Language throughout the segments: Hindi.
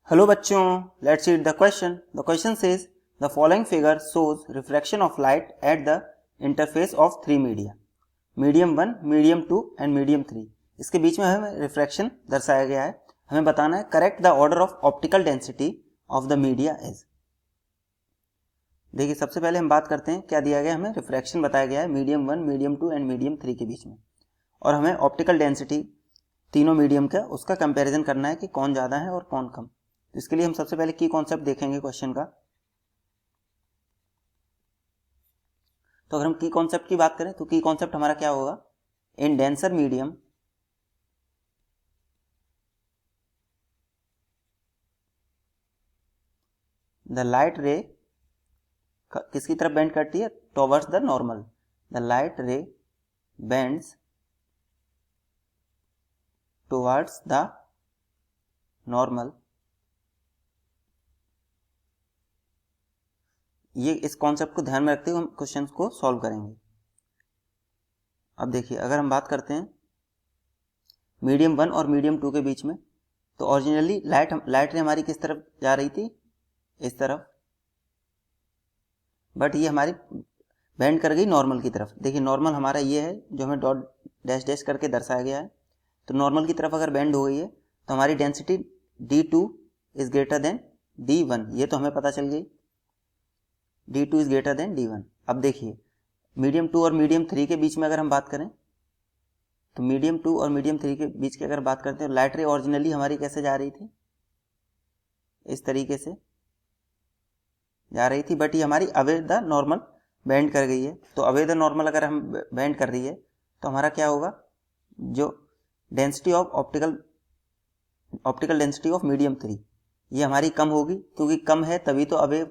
हेलो बच्चों, let's read the question. The question says the following figure shows refraction of light at the interface of three media, medium 1, medium 2 and medium 3. इसके बीच में हमें रिफ्रैक्शन दर्शाया गया है. हमें बताना है correct the order of optical density of the media as. देखिए, सबसे पहले हम बात करते हैं क्या दिया गया. हमें रिफ्रैक्शन बताया गया है मीडियम 1, मीडियम 2 एंड मीडियम 3 के बीच में, और हमें ऑप्टिकल डेंसिटी तीनों मीडियम का उसका कंपैरिजन करना है कि कौन ज़्यादा है और कौन कम. तो इसके लिए हम सबसे पहले की कॉन्सेप्ट देखेंगे क्वेश्चन का. तो अगर हम की कॉन्सेप्ट की बात करें तो की कॉन्सेप्ट हमारा क्या होगा. In denser medium the light ray किसकी तरफ बेंड करती है, towards the normal. The light ray bends towards the normal. ये इस कॉन्सेप्ट को ध्यान में रखते हुए हम क्वेश्चंस को सॉल्व करेंगे. अब देखिए, अगर हम बात करते हैं मीडियम 1 और मीडियम 2 के बीच में, तो ओरिजिनली लाइट रे हमारी किस तरफ जा रही थी, इस तरफ, बट ये हमारी बेंड कर गई नॉर्मल की तरफ. देखिए, नॉर्मल हमारा ये है जो हमें डॉट डैश डैश करके दर्शाया गया है. तो नॉर्मल की तरफ अगर बेंड हो गई है तो हमारी density D2 is greater than D1, ये तो हमें पता चल गई. D2 is greater than D1. अब देखिए, मीडियम 2 और मीडियम 3 के बीच में अगर हम बात करें, तो मीडियम 2 और मीडियम 3 के बीच की अगर बात करते हैं, लाइट रे ओरिजिनली हमारी कैसे जा रही थी, इस तरीके से जा रही थी, बट ये हमारी अवे द नॉर्मल बेंड कर गई है. तो अवे द नॉर्मल अगर हम बेंड कर रही है तो हमारा क्या होगा, जो density of optical density of medium 3 ये हमारी कम होगी, क्योंकि कम है तभी तो अवे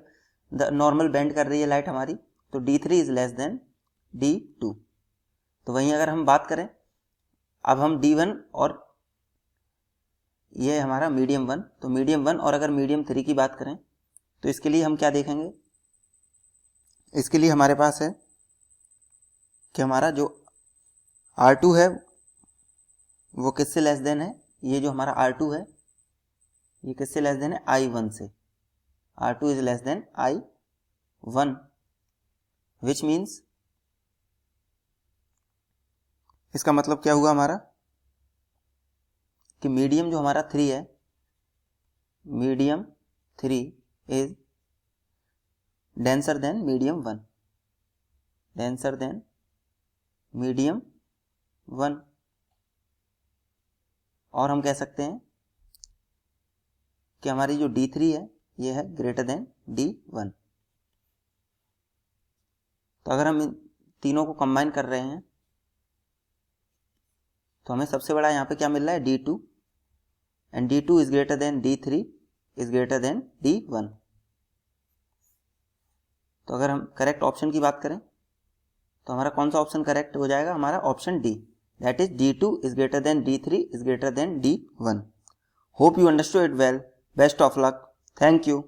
द नॉर्मल बेंड कर रही है लाइट हमारी. तो D3 is less than D2. तो वहीं अगर हम बात करें, अब हम D1 और ये हमारा मीडियम 1, तो मीडियम 1 और अगर मीडियम 3 की बात करें तो इसके लिए हम क्या देखेंगे. इसके लिए हमारे पास है कि हमारा जो R2 है वो किससे लेस देन है, ये जो हमारा R2 है ये किससे लेस देन है, I1 से. R2 is less than I1, which means, इसका मतलब क्या हुआ हमारा कि मीडियम जो हमारा 3 है, medium 3 is denser then medium 1, denser then medium 1. और हम कह सकते हैं कि हमारी जो D3 है ये है ग्रेटर देन D1. तो अगर हम इन तीनों को कंबाइन कर रहे हैं तो हमें सबसे बड़ा यहाँ पे क्या मिल रहा है, D2, and D2 is greater than D3 is greater than D1. तो अगर हम करेक्ट ऑप्शन की बात करें तो हमारा कौन सा ऑप्शन करेक्ट हो जाएगा, हमारा option D, that is D2 is greater than D3 is greater than D1. Hope you understood it well. Best of luck. Thank you.